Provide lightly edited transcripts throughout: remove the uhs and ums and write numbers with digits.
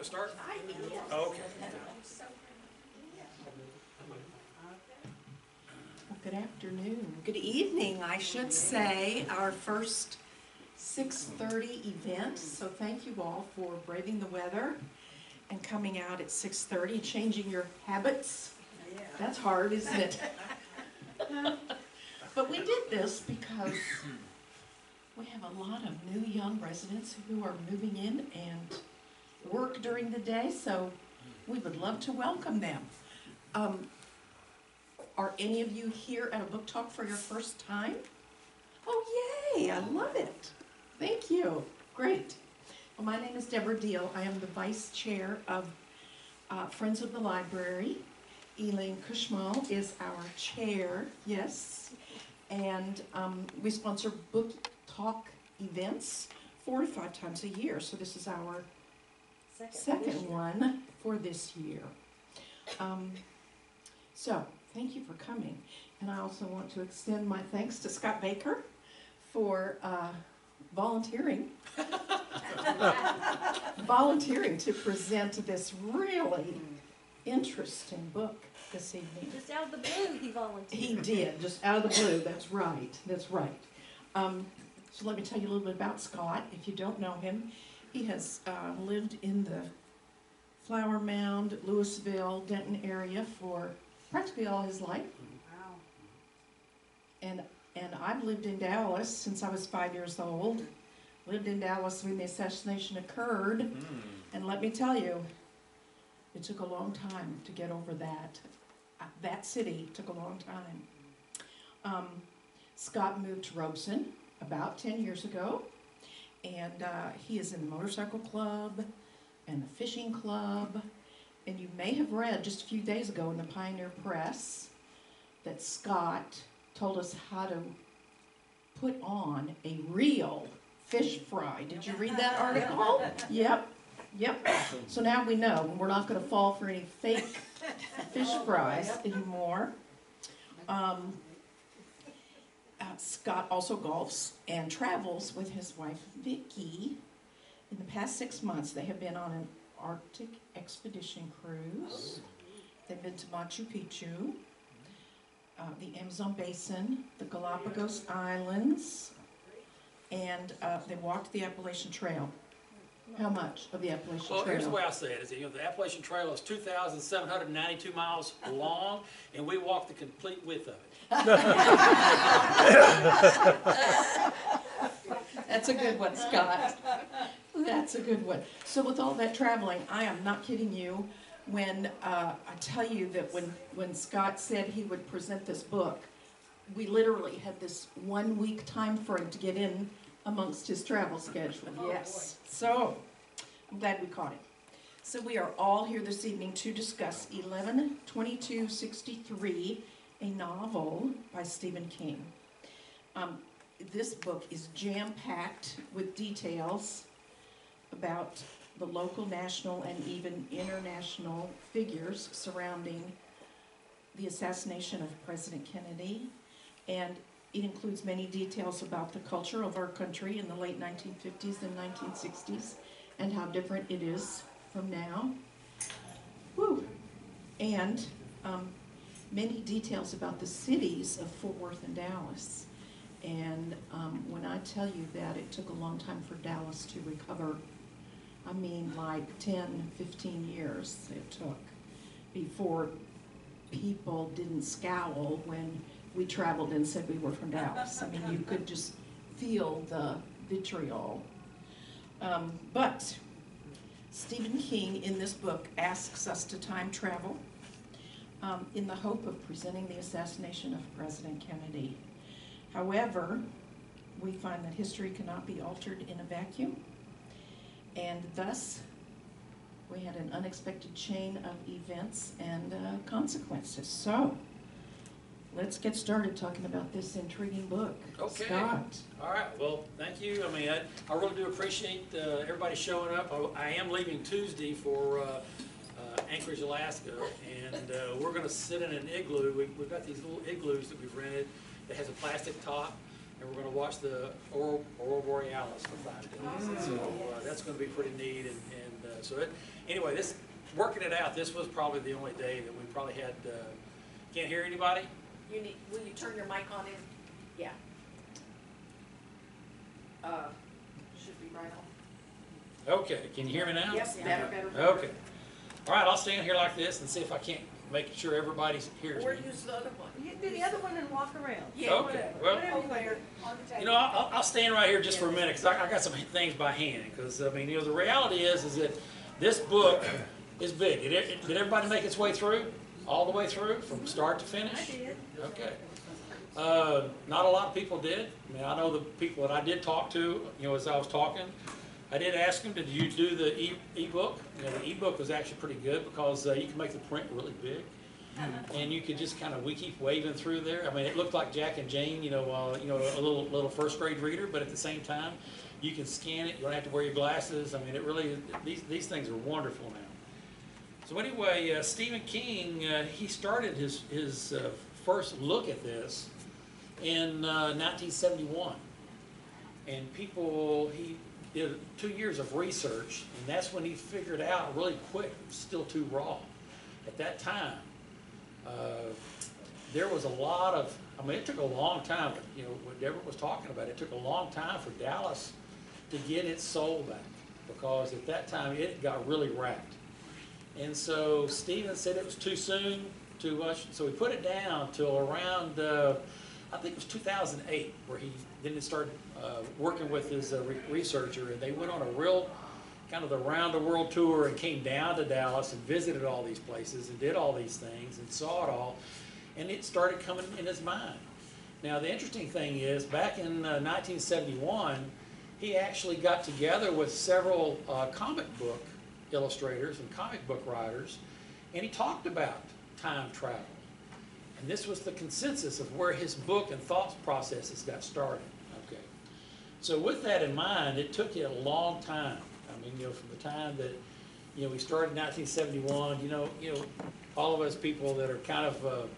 to start? I am. Okay. Well, good afternoon. Good evening, I should say, our first 6:30 event. So thank you all for braving the weather and coming out at 6:30, changing your habits. That's hard, isn't it? But we did this because we have a lot of new young residents who are moving in and work during the day, so we would love to welcome them. Are any of you here at a book talk for your first time? Oh, yay, I love it. Thank you. Great. Well, my name is Deborah Deal. I am the vice chair of Friends of the Library. Elaine Kushmal is our chair, yes. And we sponsor book talk events 4 to 5 times a year. So this is our second one for this year. So thank you for coming. And I also want to extend my thanks to Scott Baker for volunteering to present this really interesting book this evening. Just out of the blue, he volunteered. He did, just out of the blue. That's right. That's right. So let me tell you a little bit about Scott. If you don't know him, he has lived in the Flower Mound, Louisville, Denton area for practically all his life. Wow. And I've lived in Dallas since I was 5 years old. Lived in Dallas when the assassination occurred. And let me tell you, it took a long time to get over that. That city took a long time. Scott moved to Robson about 10 years ago. And he is in the motorcycle club and the fishing club. And you may have read just a few days ago in the Pioneer Press that Scott told us how to put on a real fish fry. Did you read that article? Yep. So now we know we're not going to fall for any fake fish fries anymore. Scott also golfs and travels with his wife Vicki. In the past 6 months, they have been on an Arctic expedition cruise. They've been to Machu Picchu, the Amazon Basin, the Galapagos Islands, and they walked the Appalachian Trail. How much of the Appalachian Trail? Well, here's the way I say it: is that, the Appalachian Trail is 2,792 miles long, and we walked the complete width of it. That's a good one, Scott. That's a good one. So with all that traveling, I am not kidding you when I tell you that when Scott said he would present this book, we literally had this 1 week time frame to get in amongst his travel schedule. Yes. So I'm glad we caught him. So we are all here this evening to discuss 11/22/63, a novel by Stephen King. This book is jam-packed with details about the local, national, and even international figures surrounding the assassination of President Kennedy. And it includes many details about the culture of our country in the late 1950s and 1960s and how different it is from now. Woo. And many details about the cities of Fort Worth and Dallas. And when I tell you that it took a long time for Dallas to recover, I mean like 10, 15 years it took before people didn't scowl when we traveled and said we were from Dallas. I mean, you could just feel the vitriol. But Stephen King in this book asks us to time travel in the hope of presenting the assassination of President Kennedy. However, we find that history cannot be altered in a vacuum, and thus we had an unexpected chain of events and consequences. So let's get started talking about this intriguing book. Okay. Scott. All right. Well, thank you. I mean, I really do appreciate everybody showing up. I am leaving Tuesday for Anchorage, Alaska, and we're going to sit in an igloo. We've got these little igloos that we've rented that has a plastic top, and we're going to watch the Aurora Borealis for 5 days. So that's going to be pretty neat, and Anyway, working it out, this was probably the only day that we probably had, can't hear anybody? Will you turn your mic on in? Yeah. Should be right on. Okay, can you hear me now? Yes, better. Okay. All right, I'll stand here like this and see if I can't make sure everybody hears Or me. use the other one. You do the other one and walk around. Yeah, Okay, well, Over there, on the table. you know, I'll stand right here just for a minute because I got some things by hand. Because, I mean, you know, the reality is that this book is big. Did everybody make its way through? All the way through, from start to finish? I did. Okay. Not a lot of people did. I mean, I know the people that I did talk to, you know, as I was talking, I did ask them, did you do the e-book? You know, the e-book was actually pretty good because you can make the print really big. And you could just kind of, we keep waving through there. I mean, it looked like Jack and Jane, you know, a little first grade reader, but at the same time, you can scan it. You don't have to wear your glasses. I mean, it really, these things are wonderful now. So anyway, Stephen King, he started his first look at this in 1971. And he did 2 years of research, and that's when he figured out really quick, it was still too raw. At that time, there was a lot of, I mean, it took a long time, you know, what Deborah was talking about, it took a long time for Dallas to get its soul back, because at that time it got really wracked. And so Stephen said it was too soon, too much, so he put it down till around, I think it was 2008, where he started working with his researcher, and they went on a real kind of the round the world tour and came down to Dallas and visited all these places and did all these things and saw it all, and it started coming in his mind. Now the interesting thing is, back in 1971, he actually got together with several comic book illustrators and comic book writers, and he talked about time travel. And this was the consensus of where his book and thought processes got started. Okay, so with that in mind, it took you a long time. I mean, you know, from the time that, you know, we started in 1971, you know, all of us people that are kind of,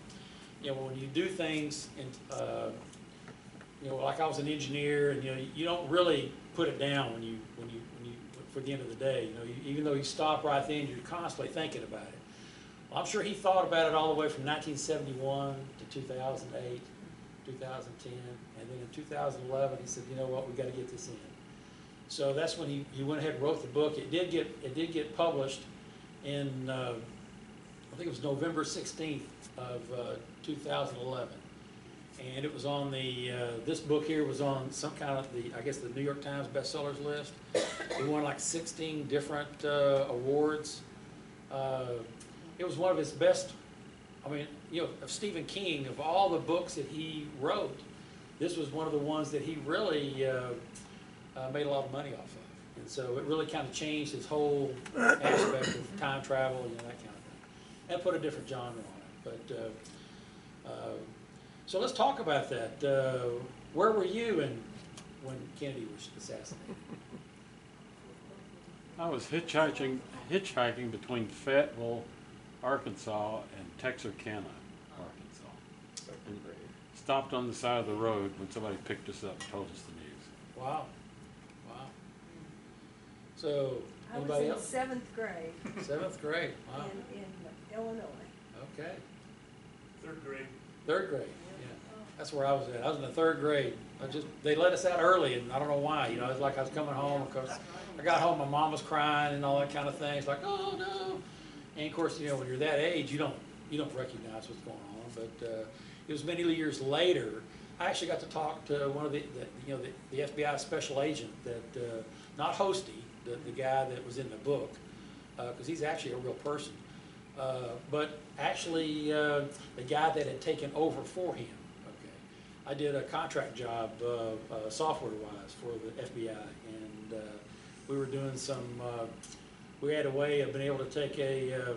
you know, when you do things, and you know, like I was an engineer, and you know, you don't really put it down when you for the end of the day. You know, even though you stop right then, you're constantly thinking about it. Well, I'm sure he thought about it all the way from 1971 to 2008, 2010, and then in 2011 he said, you know what, we got to get this in. So that's when he went ahead and wrote the book. It did get published in I think it was November 16th of 2011, and it was on the this book here was on some kind of I guess the New York Times bestsellers list. It won like 16 different awards. It was one of his best. I mean, you know, of Stephen King, of all the books that he wrote, this was one of the ones that he really made a lot of money off of. And so it really kind of changed his whole aspect of time travel and that kind of thing, and put a different genre on it. But so let's talk about that. Where were you when Kennedy was assassinated? I was hitchhiking between Fayetteville, Arkansas, and Texarkana, Arkansas. And stopped on the side of the road when somebody picked us up and told us the news. Wow. Wow. So, I was anybody in else? 7th grade 7th grade. Wow. in Illinois. Okay. 3rd grade. 3rd grade. Yeah. That's where I was at. I was in the 3rd grade. They let us out early, and I don't know why. You know, it's like I was coming home because I got home, my mom was crying and all that kind of thing. It's like, oh no. And of course, you know, when you're that age, you don't recognize what's going on. But it was many years later. I actually got to talk to one of the FBI special agent that, not Hosty, the guy that was in the book, because he's actually a real person, but actually the guy that had taken over for him. Okay, I did a contract job, software-wise, for the FBI, and we were doing some. We had a way of being able to take a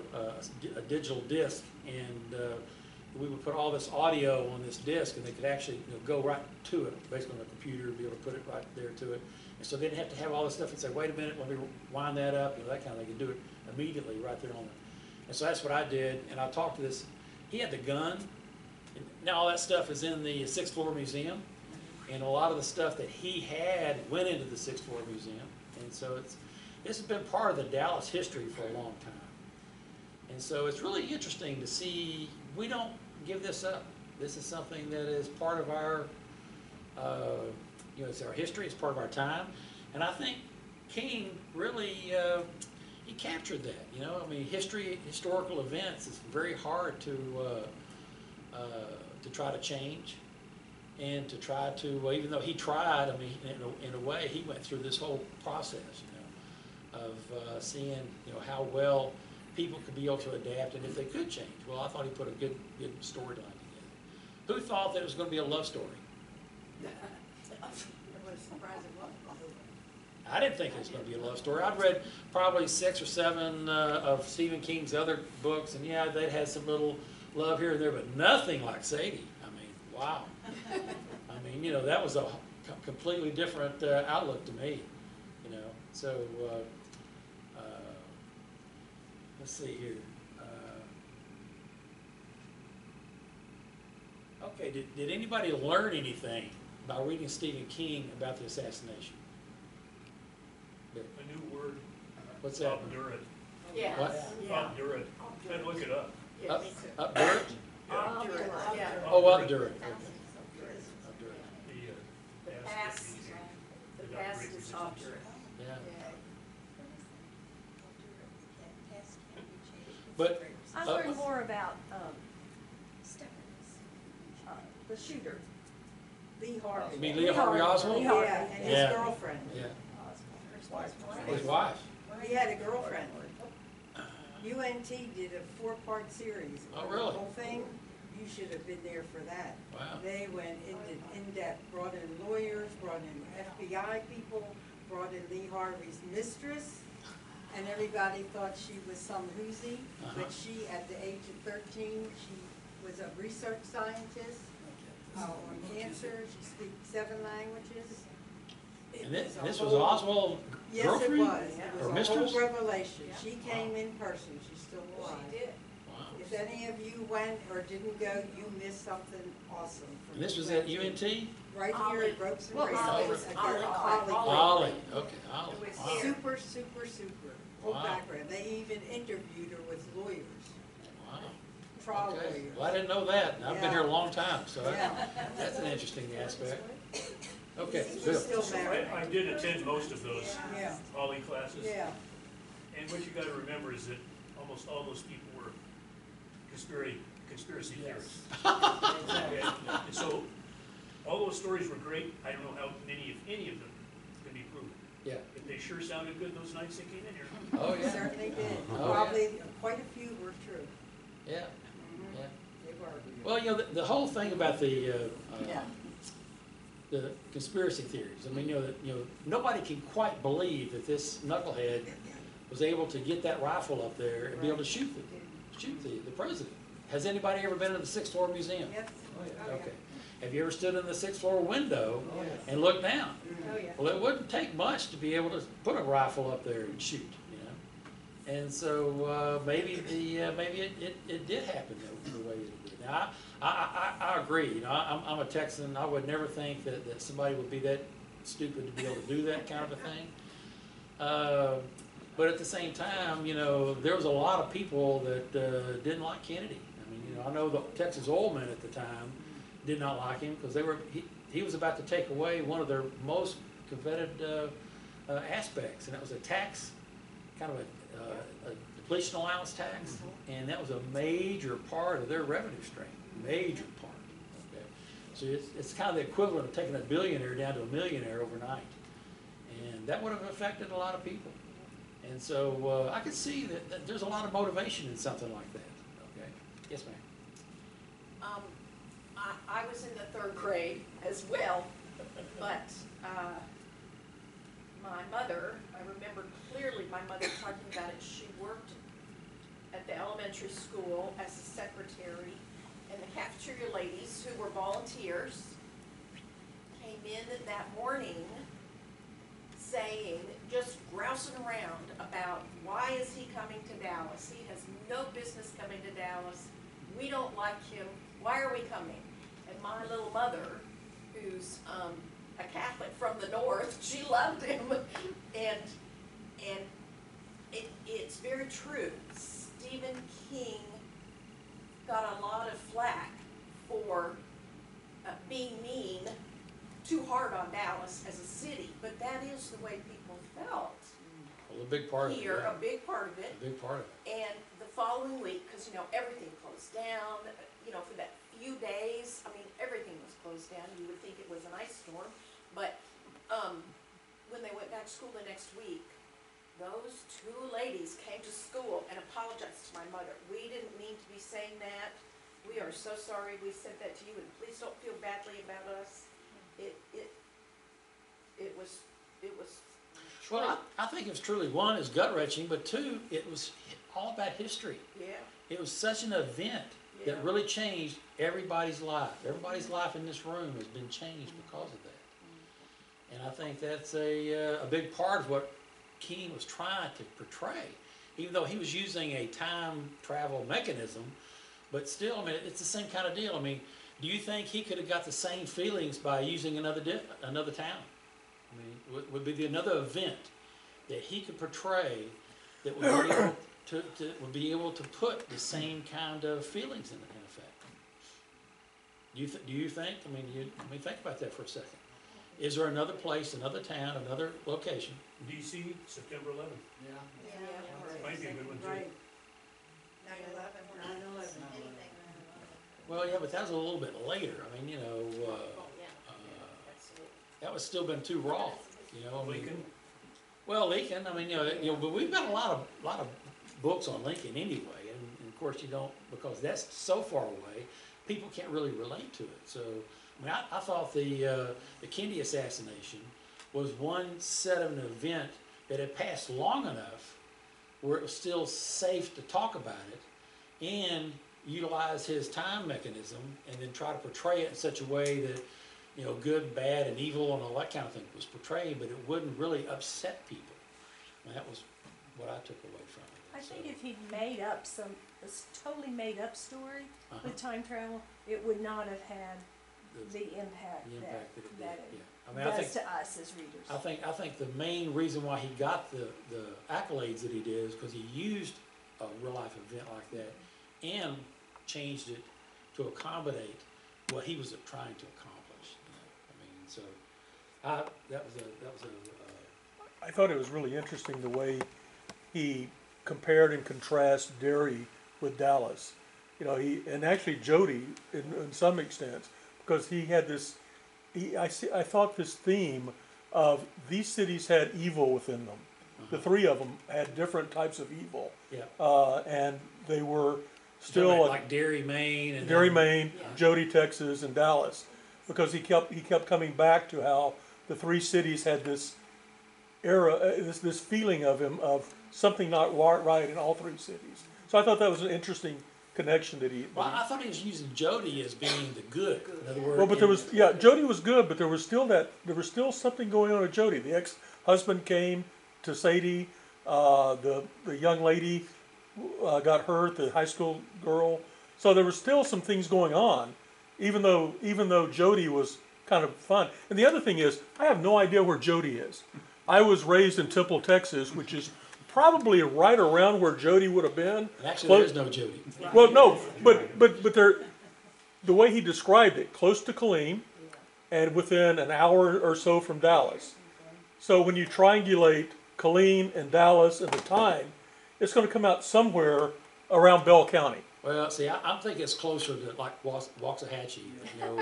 digital disc, and we would put all this audio on this disc, and they could actually go right to it, basically on a computer, be able to put it right there to it. And so they didn't have to have all this stuff and say, wait a minute, let me wind that up, that kind of thing. They could do it immediately right there on it. And so that's what I did, and I talked to this. He had the gun. And now all that stuff is in the 6th floor museum, and a lot of the stuff that he had went into the 6th floor museum. And so this has been part of the Dallas history for a long time. And so it's really interesting to see, we don't give this up. This is something that is part of our, it's our history, it's part of our time. And I think King really, he captured that, I mean, historical events, it's very hard to try to change and to try to, even though he tried, I mean, in a way, he went through this whole process, of seeing, how well people could be able to adapt and if they could change. Well, I thought he put a good storyline together. Who thought that it was going to be a love story? I didn't think it was going to be a love story. I'd read probably 6 or 7 of Stephen King's other books, and yeah, they had some little love here and there, but nothing like Sadie. I mean, wow. I mean, that was a completely different outlook to me, So, let's see here. Okay, did anybody learn anything by reading Stephen King about the assassination? A new word. What's that? Obdurate. Yes. What? Yeah. Obdurate. I'd look it up. Yeah, me too. Obdurate? Yeah. Yeah. Oh, obdurate. Okay. Obdurate. The Past, the past is obdurate. Yeah. Yeah. But I learned more about, the shooter, Lee Harvey. You mean Lee Harvey Oswald? Lee Harvey, and his Yeah. girlfriend. Yeah. His wife. He had a girlfriend. UNT did a 4-part series. Oh, really? The whole thing, you should have been there for that. Wow. They went into in-depth, brought in lawyers, brought in FBI people, brought in Lee Harvey's mistress, and everybody thought she was some whoozy, but she, at the age of 13, she was a research scientist on cancer. She speaks 7 languages. And this was Oswald's Yes, girlfriend? it was. It Or was a mistress? whole revelation. She came in person. She's still alive. She did. Wow. If any of you went or didn't go, you missed something awesome. from And this was the at UNT? Right here at Robson Well, Race. Ollie. It was at Ollie. Ollie. Ollie. Okay, Ollie. It was Wow. here. Super, super, super. Full Wow. background. They even interviewed her with lawyers, Wow. trial Okay. lawyers. Well, I didn't know that. And I've been here a long time, so Yeah. that's an interesting aspect. Okay, She's Bill. still married. I did attend most of those Yeah, Holly classes. yeah. And what you gotta remember is that almost all those people were conspiracy theorists. Okay? And so, all those stories were great. I don't know how many, if any of them, can be proven. Yeah. But they sure sounded good those nights they came in here. Oh, They yeah. certainly did. Oh, yeah. Probably, quite a few were true. Yeah, Mhm. yeah. They were. Well, the whole thing about Yeah. the conspiracy theories. I mean, nobody can quite believe that this knucklehead was able to get that rifle up there and be able to shoot the president. Has anybody ever been to the 6th floor museum? Yes. Okay. Have you ever stood in the 6th floor window Oh, yes. and looked down? Oh, yeah. Well, it wouldn't take much to be able to put a rifle up there and shoot, And so maybe it did happen the way it did. Now, I agree. I'm a Texan. I would never think that somebody would be that stupid to be able to do that kind of a thing. But at the same time, there was a lot of people that didn't like Kennedy. I mean, I know the Texas oilmen at the time did not like him because he was about to take away one of their most coveted aspects, and that was a tax, kind of a depletion allowance tax, and that was a major part of their revenue stream, major part. Okay, so it's kind of the equivalent of taking a billionaire down to a millionaire overnight, and that would have affected a lot of people. And so I could see that there's a lot of motivation in something like that. Okay, yes, ma'am. I was in the 3rd grade as well, but my mother, I remember clearly my mother talking about it. She worked at the elementary school as a secretary, and the cafeteria ladies, who were volunteers, came in that morning saying, just grousing around about why is he coming to Dallas? He has no business coming to Dallas. We don't like him. Why are we coming? And my little mother, who's a Catholic from the north, she loved him, and it's very true. Stephen King got a lot of flack for being mean, too hard on Dallas as a city, but that is the way people felt Well, a big part of it, here, yeah. a big part of it. A big part of it. And the following week, because, everything closed down, for that few days, everything was closed down. You would think it was an ice storm, but, when they went back to school the next week, those two ladies came to school and apologized to my mother. We didn't mean to be saying that. We are so sorry we said that to you, and please don't feel badly about us. It was Well, I think it was truly, one, is gut-wrenching, but two, it was all about history. yeah, It was such an event that Yeah. really changed everybody's life. Everybody's life in this room has been changed because of that. And I think that's a big part of what King was trying to portray, even though he was using a time travel mechanism, but still, it's the same kind of deal. Do you think he could have got the same feelings by using another town? Would be another event that he could portray that would be able to put the same kind of feelings in effect. Do you think? Think about that for a second. Is there another place, another town, another location? DC, September 11th. Might be a good one too. Right. 9/11. 9/11. Well, yeah, but that was a little bit later. That was still been too raw. Lincoln. Well, Lincoln. But we've got a lot of books on Lincoln anyway, and of course you don't, because that's so far away. People can't really relate to it. So, I thought the Kennedy assassination was one set of an event that had passed long enough where it was still safe to talk about it and utilize his time mechanism and then try to portray it in such a way that, good, bad, and evil and all that kind of thing was portrayed, but it wouldn't really upset people. That was what I took away from it. I think if he'd made up this totally made up story Uh-huh. with time travel, it would not have had the impact The impact that it did, that yeah. it I does think, to us as readers. I think the main reason why he got the accolades that he did is because he used a real life event like that and changed it to accommodate what he was trying to accomplish. So that was a I thought it was really interesting the way he compared and contrasted Derry with Dallas. And actually Jody in some extent, because he had this, I thought this theme of these cities had evil within them. The three of them had different types of evil. yeah. And they were still Like Derry, Maine, and Derry, then- Maine, Yeah. Jody, Texas, and Dallas, because he kept coming back to how the three cities had this era, this feeling of something not right in all three cities. So I thought that was an interesting connection that he. Well, I thought he was using Jody as being the good. In other words, Well, but there was Jody was good, but there was still something going on with Jody. The ex-husband came to Sadie, the young lady got hurt, the high school girl. So there were still some things going on, even though Jody was kind of fun. And the other thing is, I have no idea where Jody is. I was raised in Temple, Texas, which is probably right around where Jody would have been. And actually, there is no Jody. Well, no, but there, the way he described it, close to Killeen, and within an hour or so from Dallas. So when you triangulate Killeen and Dallas and the time, it's going to come out somewhere around Bell County. Well, see, I'm thinking it's closer to like Waxahachie.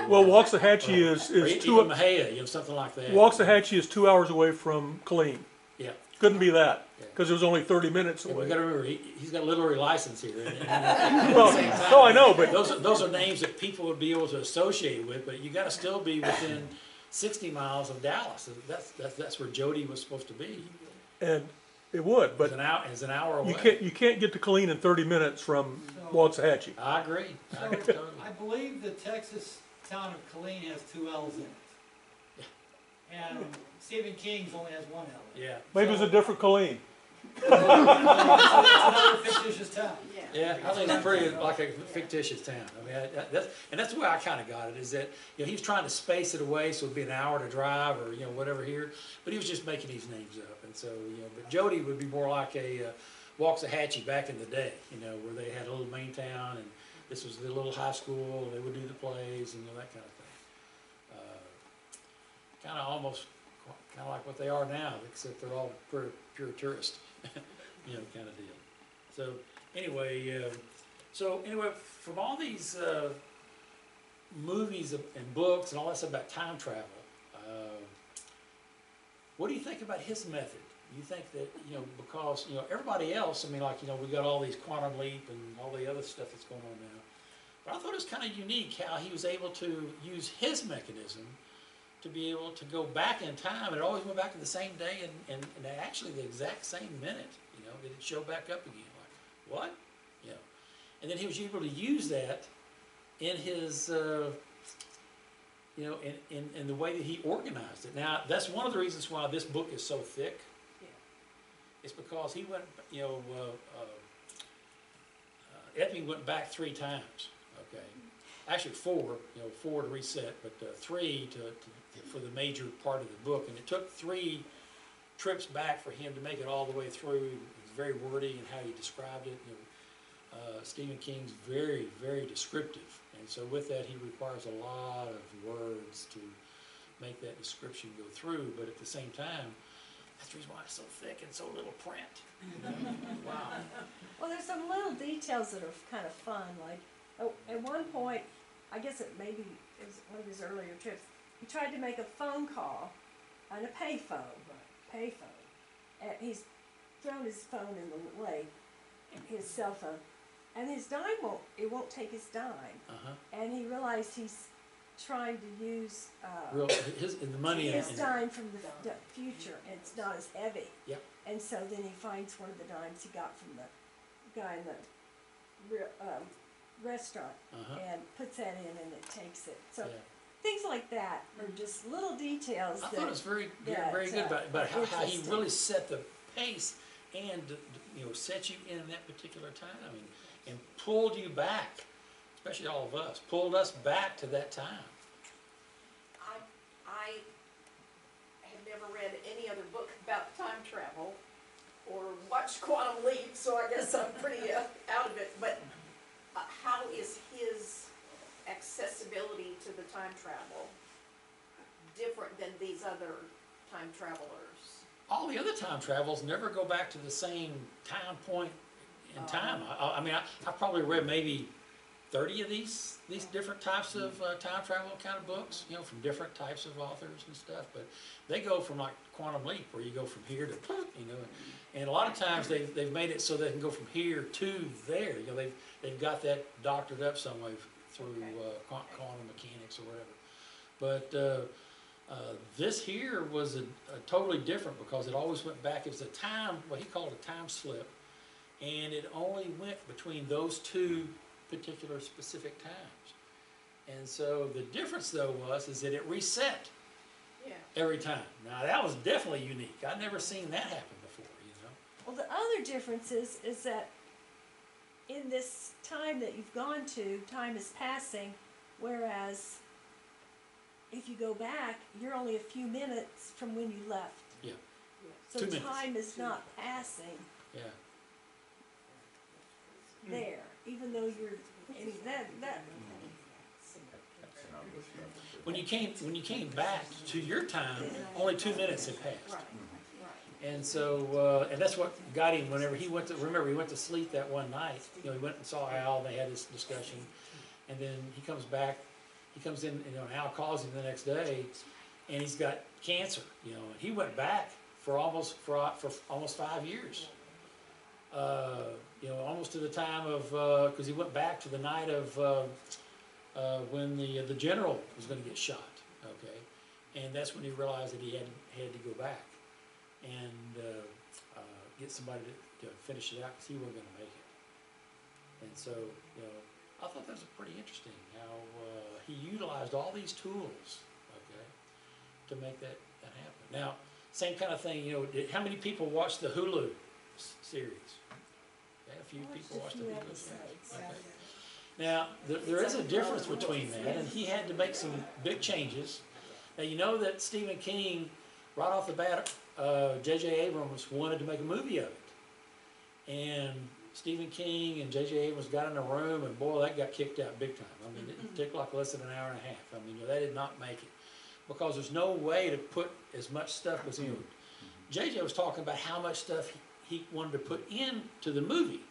Well, Waxahachie or is even two. Mahia, something like that. Waxahachie is 2 hours away from Killeen. Yeah. Couldn't be that Yeah. because it was only 30 minutes And we away. got to remember, he's got a literary license here. Well, no, I know, but Those are names that people would be able to associate with, but you got to still be within 60 miles of Dallas. That's where Jody was supposed to be. and it would, It's but an hour away. you can't get to Killeen in 30 minutes from Waxahachie. I agree. I So, agree totally. I believe the Texas town of Killeen has 2 L's in it. And Stephen King's only has 1 L in it. Yeah. Maybe it's a different Killeen. It's another fictitious town. Yeah, I think it's pretty like a fictitious town. That's the way I kind of got it. Is that he was trying to space it away so it'd be an hour to drive or whatever here, but he was just making these names up. And so, you know, but Jody would be more like a Waxahachie back in the day, you know, where they had a little main town, and this was the little high school, and they would do the plays and that kind of thing. Kind of almost, kind of like what they are now, except they're all pure tourist, you know, kind of deal. So anyway, from all these movies and books and all that stuff about time travel, what do you think about his method? You think that, you know, because, you know, everybody else, I mean, like, you know, we got all these quantum leap and all the other stuff that's going on now. But I thought it was kind of unique how he was able to use his mechanism to be able to go back in time. It always went back to the same day and actually the exact same minute, you know, did it show back up again? Like, what? You know, and then he was able to use that in his, you know, in the way that he organized it. Now, that's one of the reasons why this book is so thick. Yeah. It's because he went, you know, Epping went back 3 times, okay? Actually 4, you know, 4 to reset, but 3 for the major part of the book. And it took 3 trips back for him to make it all the way through. It was very wordy in how he described it. You know, Stephen King's very, very descriptive. And so with that, he requires a lot of words to make that description go through. But at the same time, that's the reason why it's so thick and so little print. Wow. Well, there's some little details that are kind of fun, like, oh, at one point, I guess it maybe it was one of his earlier trips, he tried to make a phone call on a payphone, and he's thrown his phone in the lake, his cell phone, and his dime won't take his dime, and he realized he's trying to use The money his in dime from the future, and it's not as heavy. Yep. And so then he finds one of the dimes he got from the guy in the restaurant, and puts that in, and it takes it. So yeah. things like that are just little details I that. thought it was very that, good about how he interesting. really set the pace and, you know, set you in that particular time and pulled you back, especially all of us, pulled us back to that time. I have never read any other book about time travel or watched Quantum Leap, so I guess I'm pretty out of it. But how is his accessibility to the time travel different than these other time travelers? All the other time travels never go back to the same time point in time. I mean, I probably read maybe 30 of these different types of time travel kind of books, you know, from different types of authors and stuff. But they go from like Quantum Leap, where you go from here to, you know, and a lot of times they've made it so they can go from here to there. You know, they've got that doctored up some way through quantum mechanics or whatever. But this here was a totally different, because it always went back. It was a time, what he called a time slip, and it only went between those 2 particular specific times. And so the difference though is that it reset every time. Now that was definitely unique. I'd never seen that happen before, you know. Well, the other difference is that in this time that you've gone to, time is passing, whereas if you go back, you're only a few minutes from when you left. Yeah. So 2 minutes. time is not passing Yeah. there, even though you're, and that. When you came back to your time, only 2 minutes had passed. And so, and that's what got him whenever he went to, remember, he went to sleep that one night. You know, he went and saw Al, they had this discussion, and then he comes back, he comes in, you know, and Al calls him the next day, and he's got cancer, you know, and he went back for almost 5 years. You know, almost to the time of, because he went back to the night of when the general was going to get shot, okay? And that's when he realized that he had to go back and get somebody to finish it out, because he wasn't going to make it. And so, you know, I thought that was pretty interesting how he utilized all these tools, okay, to make that happen. Now, same kind of thing, you know, how many people watched the Hulu series? Okay, a few people watched the Hulu series. Okay. Now, there is a difference between that, and he had to make some big changes. Now, you know that Stephen King, right off the bat, J.J. Abrams wanted to make a movie of it. And Stephen King and J.J. Abrams got in a room, and boy, that got kicked out big time. I mean, it took like less than an hour and a half. I mean, they did not make it. Because there's no way to put as much stuff as him. J.J. was talking about how much stuff he wanted to put into the movie.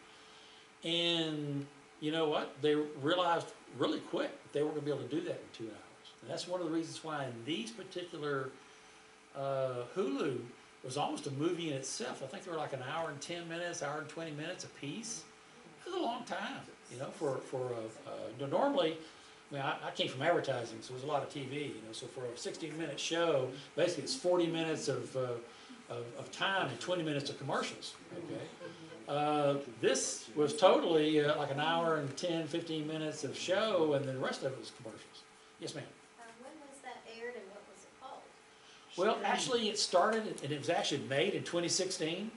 And you know what? They realized really quick that they weren't going to be able to do that in 2 hours. And that's one of the reasons why in these particular Hulu was almost a movie in itself. I think they were like an hour and 10 minutes, hour and 20 minutes a piece. It was a long time, you know, normally, I mean, I came from advertising, so it was a lot of TV, you know, so for a 16-minute show, basically it's 40 minutes of time and 20 minutes of commercials, okay? This was totally like an hour and 10, 15 minutes of show, and then the rest of it was commercials. Yes, ma'am? When was that aired and what was it called? Well, actually, it started, and it was actually made in 2016,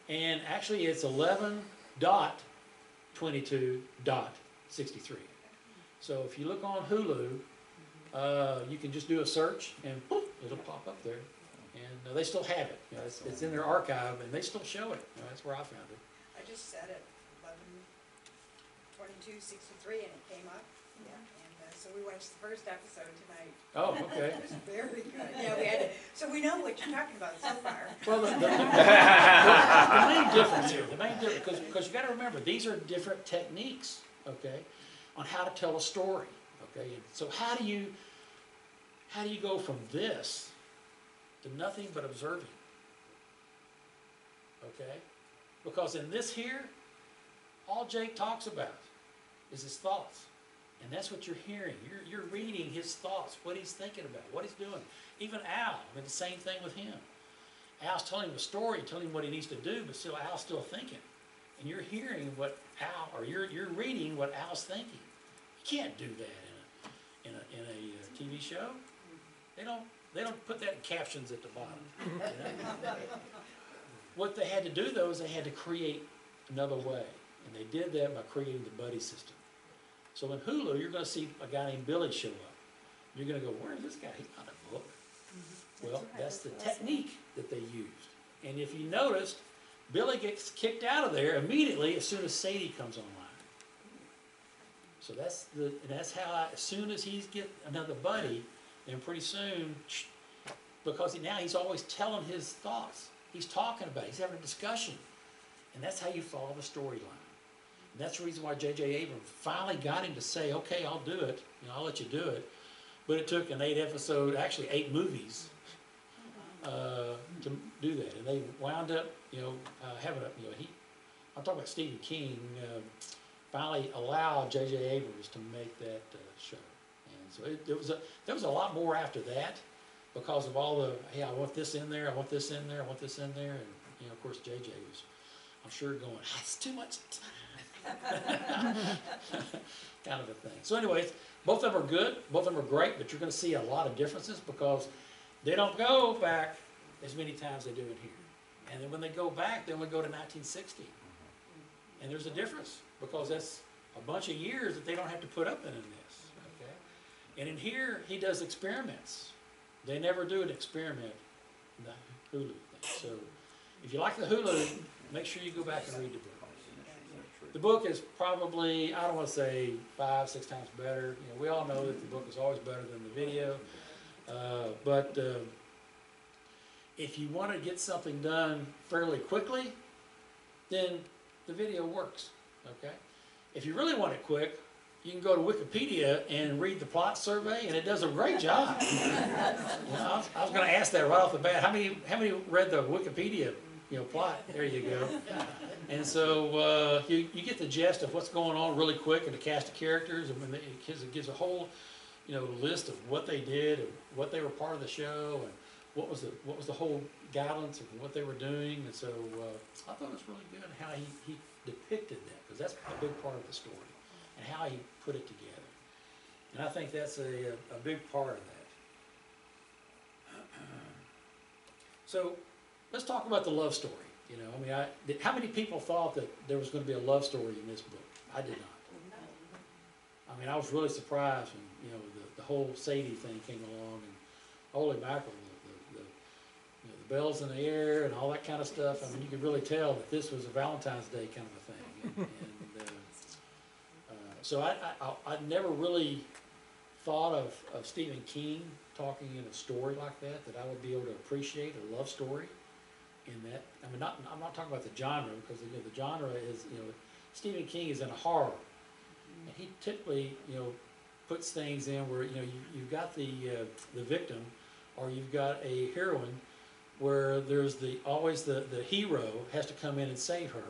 and actually it's 11.22.63. So if you look on Hulu, you can just do a search, and poof, it'll pop up there. And they still have it. You know, it's in their archive, and they still show it. You know, that's where I found it. I just set it 11/22/63 and it came up. Yeah. And so we watched the first episode tonight. Oh, okay. It was very good. Yeah, we had to, so we know what you're talking about so far. Well, the main difference here, because you got to remember, these are different techniques, okay, on how to tell a story, okay. And so how do you go from this to nothing but observing, okay? Because in this here, all Jake talks about is his thoughts. And that's what you're hearing. You're reading his thoughts, what he's thinking about, what he's doing. Even Al, I mean, the same thing with him. Al's telling him a story, telling him what he needs to do, but still Al's still thinking. And you're hearing what Al, or you're reading what Al's thinking. You can't do that in a TV show. They don't put that in captions at the bottom. You know? What they had to do though is they had to create another way. And they did that by creating the buddy system. So in Hulu, you're going to see a guy named Billy show up. You're going to go, where's this guy? He's not a book. Well, that's the technique that they used. And if you noticed, Billy gets kicked out of there immediately as soon as Sadie comes online. So that's how as soon as he's get another buddy, then pretty soon, because now he's always telling his thoughts. He's talking about it. He's having a discussion. And that's how you follow the storyline. And that's the reason why J.J. Abrams finally got him to say, okay, I'll do it. You know, I'll let you do it. But it took an 8-episode, actually 8 movies, to do that. And they wound up, you know, having a, you know, I'm talking about Stephen King, finally allowed J.J. Abrams to make that show. And so there was a lot more after that because of all the, hey, I want this in there, I want this in there, I want this in there. And, you know, of course, J.J. was, I'm sure, going, that's too much time. Kind of a thing. So anyways, both of them are good, both of them are great, but you're going to see a lot of differences because they don't go back as many times as they do in here. And then when they go back, they only go to 1960. And there's a difference because that's a bunch of years that they don't have to put up in this. Okay? And in here, he does experiments. They never do an experiment in the Hulu thing. So if you like the Hulu, make sure you go back and read the book. The book is probably, I don't want to say 5, 6 times better. You know, we all know that the book is always better than the video. But if you want to get something done fairly quickly, then the video works, okay? If you really want it quick, you can go to Wikipedia and read the plot survey, and it does a great job. You know, I was going to ask that right off the bat. How many read the Wikipedia, you know, plot? There you go. And so you get the gist of what's going on really quick in the cast of characters, and it gives a whole, you know, list of what they did and what they were part of the show, and what was the whole guidance of what they were doing. And so I thought it was really good how he depicted that, because that's a big part of the story, and how he put it together. And I think that's a big part of that. So let's talk about the love story. You know, I mean, how many people thought that there was going to be a love story in this book? I did not. I mean, I was really surprised when, you know, the whole Sadie thing came along, and holy mackerel, the bells in the air and all that kind of stuff. I mean, you could really tell that this was a Valentine's Day kind of a thing. So I never really thought of Stephen King talking in a story like that I would be able to appreciate a love story in that. I mean, I'm not talking about the genre, because the genre is, Stephen King is in a horror, and he typically, puts things in where, you've got the victim, or you've got a heroine, where there's always the hero has to come in and save her,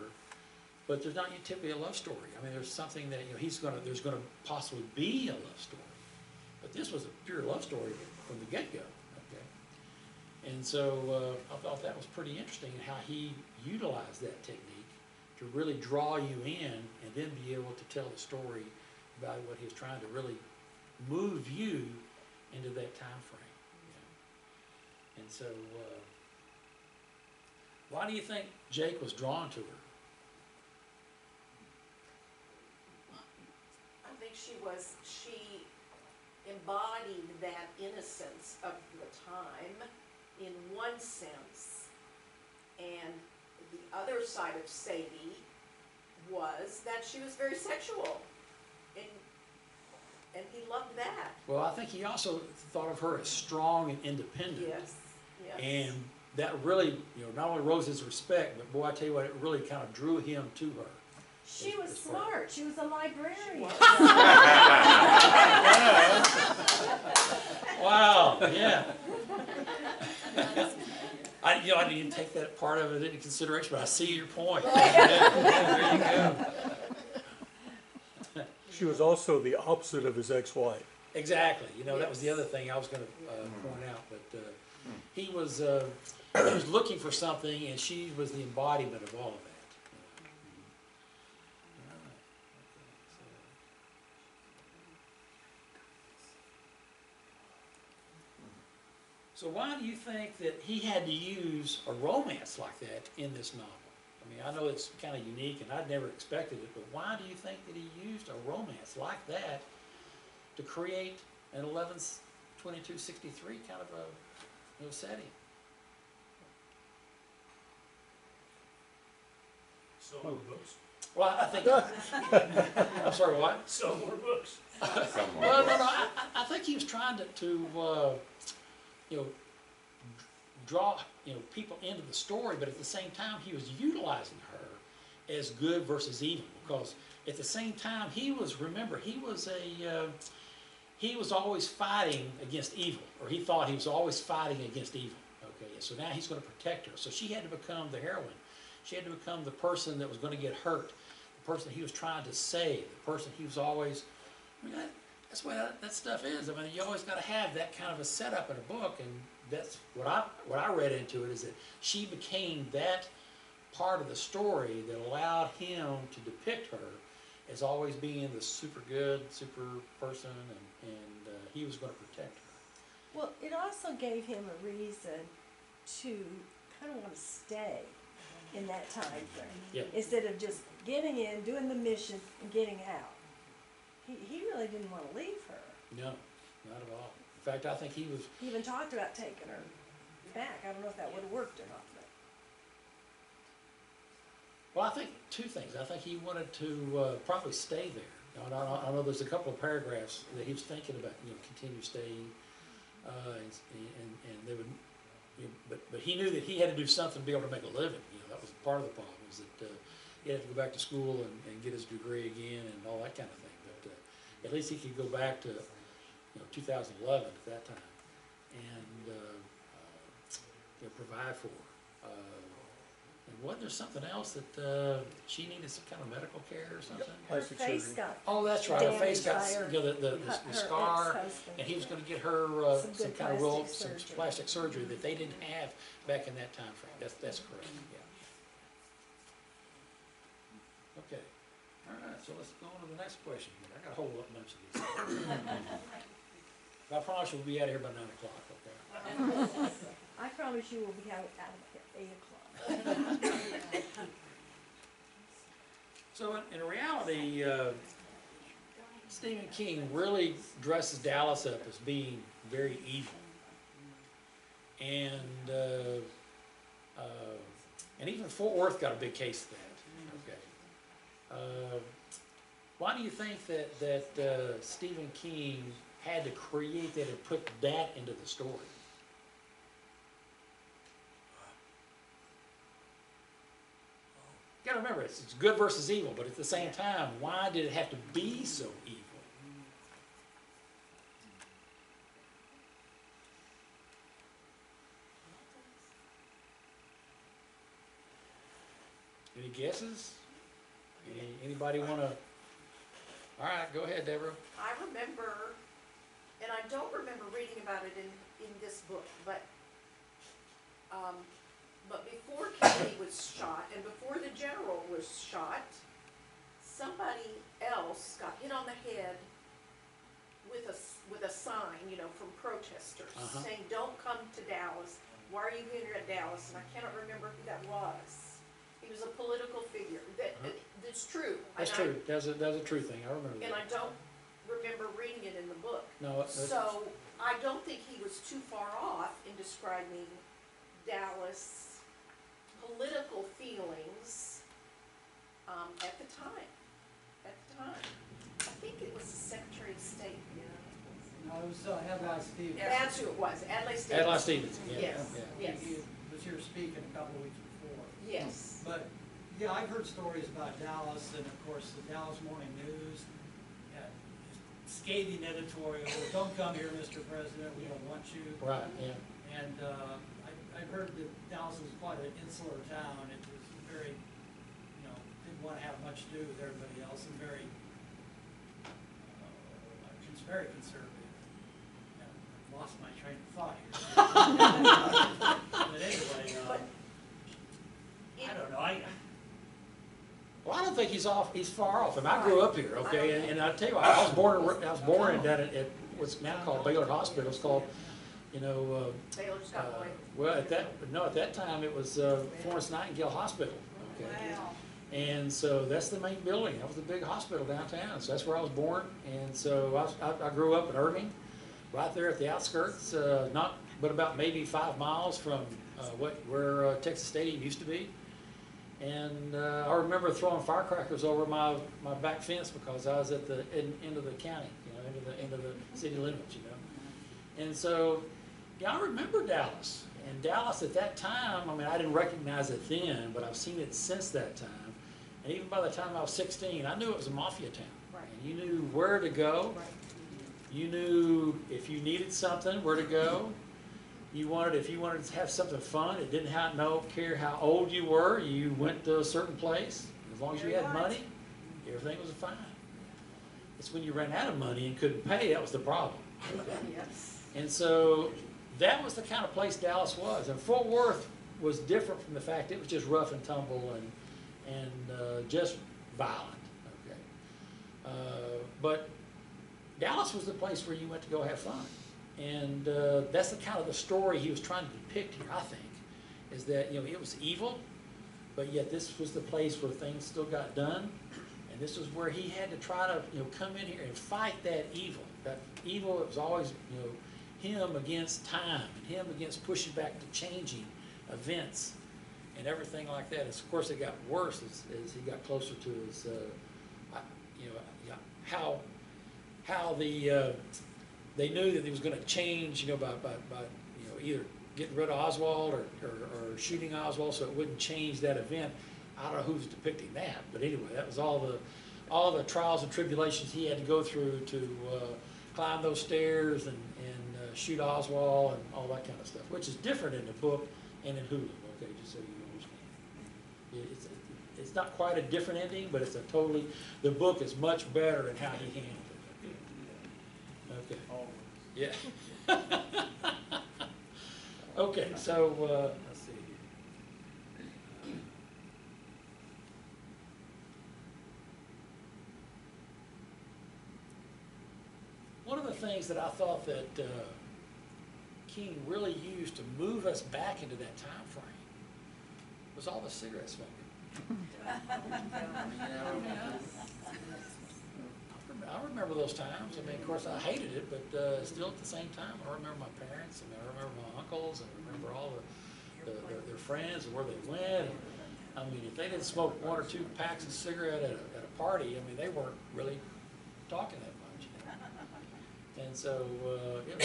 but there's not typically a love story. I mean, there's something that, there's gonna possibly be a love story, but this was a pure love story from the get-go, okay? And so I thought that was pretty interesting, how he utilized that technique to really draw you in, and then be able to tell the story about what he was trying to really move you into that time frame. And so, why do you think Jake was drawn to her? I think she embodied that innocence of the time in one sense, and the other side of Sadie was that she was very sexual, and he loved that. Well, I think he also thought of her as strong and independent. Yes, yes. And that really, not only rose his respect, but boy, I tell you what, it really kind of drew him to her. She was as far- smart. She was a librarian. Wow, yeah. I didn't even take that part of it into consideration, but I see your point. There you go. She was also the opposite of his ex-wife. Exactly. That was the other thing I was going to point out. But he was looking for something, and she was the embodiment of all of that. So why do you think that he had to use a romance like that in this novel? I mean, I know it's kind of unique, and I'd never expected it, but why do you think that he used a romance like that to create an 11/22/63 kind of a setting? Sell more books. Well, I think. I'm sorry, what? Sell more books. Well, no. I think he was trying to draw people into the story, but at the same time he was utilizing her as good versus evil, because at the same time he was always fighting against evil, or he thought he was always fighting against evil. Okay, so now he's going to protect her. So she had to become the heroine. She had to become the person that was going to get hurt, the person he was trying to save, the person he was always. That's the way that stuff is. I mean, you always got to have that kind of a setup in a book, and that's what I read into it, is that she became that part of the story that allowed him to depict her as always being the super good, super person, and he was going to protect her. Well, it also gave him a reason to kind of want to stay in that time frame. Yeah. Instead of just getting in, doing the mission, and getting out. He really didn't want to leave her. No, not at all. In fact, I think he was. He even talked about taking her back. I don't know if that would have worked or not. Well, I think two things. I think he wanted to probably stay there. I know there's a couple of paragraphs that he was thinking about, continue staying, and they would. But he knew that he had to do something to be able to make a living. That was part of the problem, is that he had to go back to school and get his degree again and all that kind of thing. But at least he could go back to 2011 at that time and provide for her. And wasn't there something else that she needed, some kind of medical care or something? Her Plastic face surgery. got Oh, that's right. Her face got damaged by the her scar, ex-husband. and he was going to get her Some some good kind of some plastic surgery. plastic surgery that they didn't have back in that time frame. That's correct. Yeah. Okay. All right. So let's go on to the next question. I got a whole bunch of these. I promise you we'll be out of here by 9 o'clock. Okay. I promise you will be out of here 8 o'clock. So in reality, Stephen King really dresses Dallas up as being very evil. And And even Fort Worth got a big case of that. Okay. Why do you think that Stephen King had to create that and put that into the story? You gotta remember, it's good versus evil, but at the same time, why did it have to be so evil? Any guesses? Anybody wanna? All right, go ahead, Deborah. I remember, and I don't remember reading about it in this book, but before Kennedy was shot and before the general was shot, somebody else got hit on the head with a sign, you know, from protesters saying, "Don't come to Dallas. Why are you here at Dallas?" And I cannot remember who that was. He was a political figure. That's true. That's true. That's a true thing. I remember And that. I don't remember reading it in the book. No, So I don't think he was too far off in describing Dallas political feelings at the time. I think it was the Secretary of State. No, it was Adlai Stevens. That's who it was, Adlai Stevens. Adlai Stevens. Yeah. Yes, Yeah. yes, He was here speaking a couple of weeks before. yes. But, yeah, I've heard stories about Dallas, and of course, the Dallas Morning News had scathing editorial, "Don't come here, Mr. President, we don't want you." Right. Yeah. And I've heard that Dallas was quite an insular town. It was very, you know, didn't want to have much to do with everybody else, and very, very conservative. And I've lost my train of thought here. But anyway, I don't know. Well, I don't think he's far off. I mean, I grew up here, okay, and I tell you what, I was born in down at what's now called Baylor Hospital. It's called, you know, Baylor Scott Boyd. well, at that time it was Florence Nightingale Hospital. Okay. Wow. And so that's the main building. That was the big hospital downtown. So that's where I was born. And so I grew up in Irving, right there at the outskirts, but about maybe 5 miles from where Texas Stadium used to be. And I remember throwing firecrackers over my back fence because I was at the end of the county, you know, end of the city limits, you know. And so, yeah, I remember Dallas. And Dallas at that time, I mean, I didn't recognize it then, but I've seen it since that time. And even by the time I was 16, I knew it was a mafia town. Right. And you knew where to go. Right. You knew if you needed something, where to go. If you wanted to have something fun, it didn't care how old you were, you went to a certain place. As long as you had money, everything was fine. It's when you ran out of money and couldn't pay, that was the problem. Yes. And so that was the kind of place Dallas was. And Fort Worth was different from the fact it was just rough and tumble and just violent. Okay. But Dallas was the place where you went to go have fun. And that's the kind of the story he was trying to depict here, I think, is that, you know, it was evil, but yet this was the place where things still got done. And this was where he had to try to, you know, come in here and fight that evil. That evil, it was always, you know, him against time, and him against pushing back to changing events and everything like that. And of course, it got worse as he got closer to his, you know, how they knew that he was going to change, you know, by you know, either getting rid of Oswald or shooting Oswald, so it wouldn't change that event. I don't know who's depicting that, but anyway, that was all the trials and tribulations he had to go through to climb those stairs and shoot Oswald and all that kind of stuff, which is different in the book and in Hulu. Okay, just so you understand, it's not quite a different ending, but the book is much better in how he handled it. Okay. Yeah. Okay, so let's see. One of the things that I thought that King really used to move us back into that time frame was all the cigarette smoking. I remember those times. I mean, of course, I hated it, but still at the same time, I remember my parents, and I remember my uncles, and I remember all their friends and where they went. I mean, if they didn't smoke 1 or 2 packs of cigarette at a party, I mean, they weren't really talking that much. And so it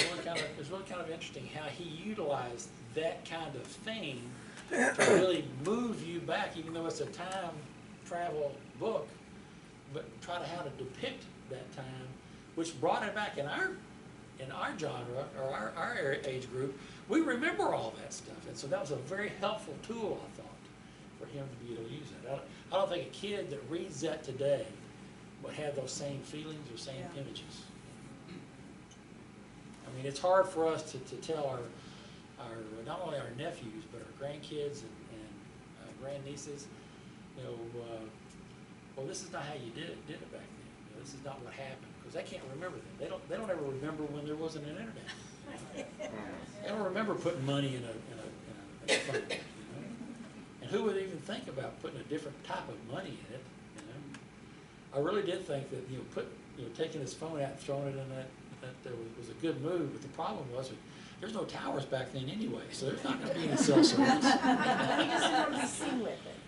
was really kind of interesting how he utilized that kind of thing to really move you back, even though it's a time travel book, but try to how to depict that time, which brought it back in our genre or our age group. We remember all that stuff, and so that was a very helpful tool, I thought, for him to be able to use it. I don't think a kid that reads that today would have those same feelings or same images. I mean, it's hard for us to tell our not only our nephews but our grandkids and grandnieces, you know, well, this is not how you did it back then. You know, this is not what happened, because they can't remember that. They don't ever remember when there wasn't an internet. They don't remember putting money in a fund, you know? And who would even think about putting a different type of money in it, you know? I really did think that, you know, taking his phone out and throwing it in that was a good move, but the problem was there's no towers back then anyway, so there's not going to be any cell service. He doesn't want to be seen with it.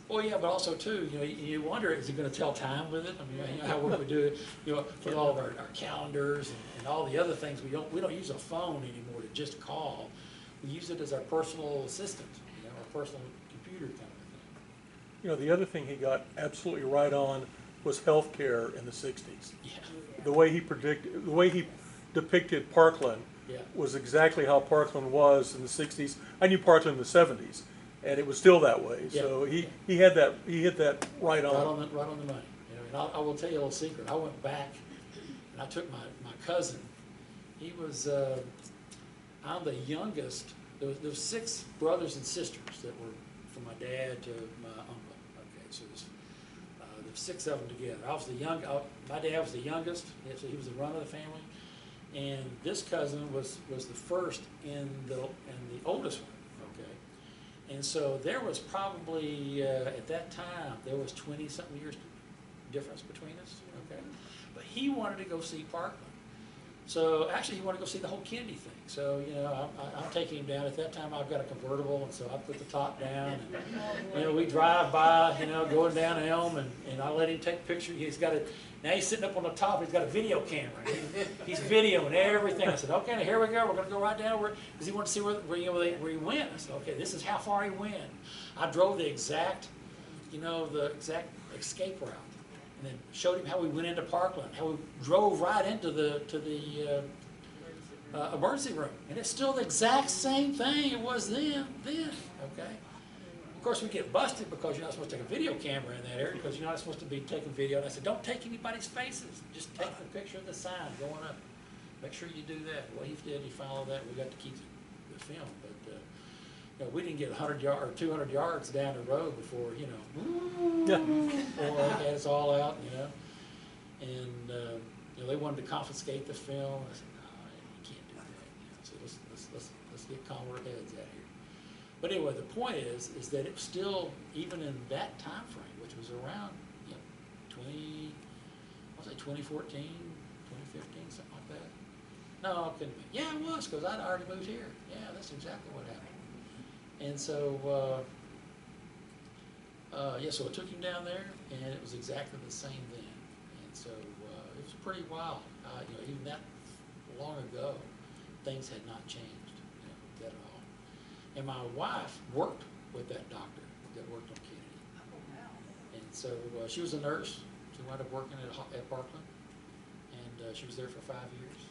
Well, yeah, but also too, you know, you wonder, is he going to tell time with it? I mean, you know, how we do it, you know, with all of our calendars and all the other things. We don't use a phone anymore to just call. We use it as our personal assistant, you know, our personal computer kind of thing. You know, the other thing he got absolutely right on was healthcare in the 60s. Yeah. The way he depicted Parkland was exactly how Parkland was in the 60s. I knew Parkland in the 70s, and it was still that way. So he hit that right on. Right on the money. You know, and I will tell you a little secret. I went back and I took my cousin. He was, I'm the youngest. There was 6 brothers and sisters that were from my dad to my uncle. Okay, so there's 6 of them together. I was the my dad was the youngest, so he was the run of the family, and this cousin was the first and the oldest one. Okay, and so there was probably at that time there was 20-something years difference between us. Okay, but he wanted to go see Parkland. So actually, he wanted to go see the whole Kennedy thing. So, you know, I'm taking him down. At that time, I've got a convertible, and so I put the top down. And, you know, we drive by, you know, going down Elm, and I let him take pictures. Now he's sitting up on the top. He's got a video camera. He's videoing everything. I said, okay, here we go. We're going to go right down where, because he wanted to see where he went. I said, okay, this is how far he went. I drove the exact escape route. And then showed him how we went into Parkland, how we drove right into the emergency room, and it's still the exact same thing it was then. Okay. Of course, we get busted because you're not supposed to take a video camera in that area because you're not supposed to be taking video. And I said, don't take anybody's faces. Just take the picture of the sign going up. Make sure you do that. Well, he did. He followed that. We got to keep the film, but. You know, we didn't get 100 yards or 200 yards down the road before, you know, before they had us all out, you know. And, you know, they wanted to confiscate the film. I said, no, you can't do that. You know, so let's get calmer heads out here. But anyway, the point is that it still, even in that time frame, which was around, you know, 2014, 2015, something like that. No, it couldn't be. Yeah, it was, because I'd already moved here. Yeah, that's exactly what happened. And so, so I took him down there, and it was exactly the same then. And so it was pretty wild. You know, even that long ago, things had not changed, you know, that at all. And my wife worked with that doctor that worked on Kennedy. And so she was a nurse. She wound up working at Parkland, and she was there for 5 years.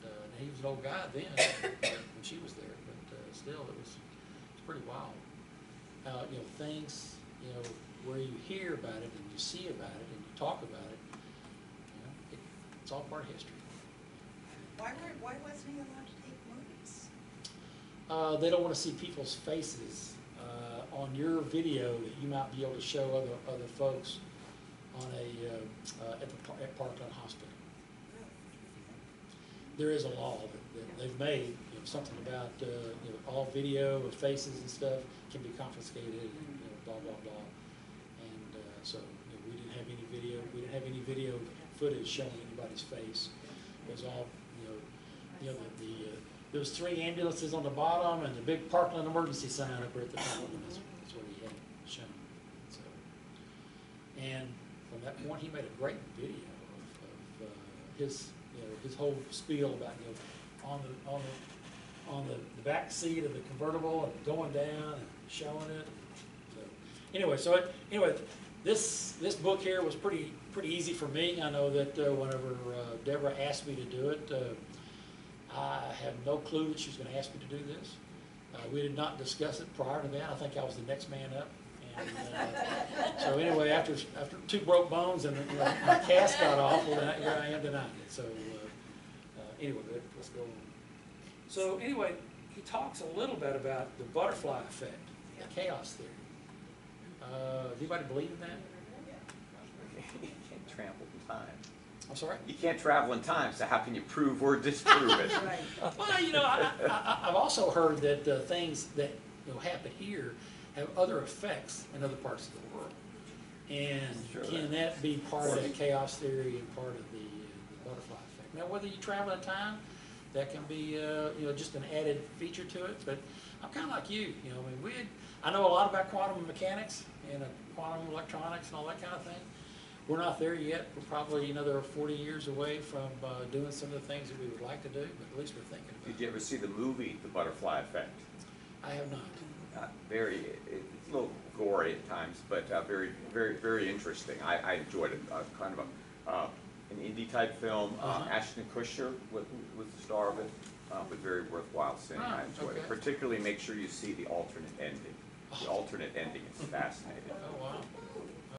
And he was an old guy then when she was there, but still, it was pretty wild. You know, things, you know, where you hear about it and you see about it and you talk about it, you know, it's all part of history. Why wasn't he allowed to take movies? They don't want to see people's faces on your video that you might be able to show other folks on at Parkland Hospital. There is a law that they've made. Something about you know, all video of faces and stuff can be confiscated, and you know, blah blah blah. And so you know, we didn't have any video. We didn't have any video footage showing anybody's face. It was all the there was 3 ambulances on the bottom and the big Parkland emergency sign up there at the top of it. That's what he had shown. So, and from that point, he made a great video of his, his whole spiel about, on the back seat of the convertible and going down and showing it. So anyway, this book here was pretty easy for me. I know that whenever Deborah asked me to do it, I had no clue that she was going to ask me to do this. We did not discuss it prior to that. I think I was the next man up. And, so anyway, after 2 broke bones and my cast got off, well, here I am tonight. So anyway, let's go on. So anyway, he talks a little bit about the butterfly effect, the chaos theory. Does anybody believe in that? You can't travel in time. I'm sorry? You can't travel in time, so how can you prove or disprove it? Well, I've also heard that things that happen here have other effects in other parts of the world. And Sure. can that be part of that chaos theory and part of the butterfly effect? Now, whether you travel in time, that can be just an added feature to it. But I'm kind of like you. I know a lot about quantum mechanics and quantum electronics and all that kind of thing. We're not there yet. We're probably another 40 years away from doing some of the things that we would like to do, but at least we're thinking about it. Did you ever see the movie, The Butterfly Effect? I have not. It's a little gory at times, but very, very, very interesting. I enjoyed it. Kind of an indie type film. Ashton Kutcher was the star of it, but very worthwhile seeing. I enjoyed it. Particularly, make sure you see the alternate ending. The alternate ending is fascinating. Oh wow.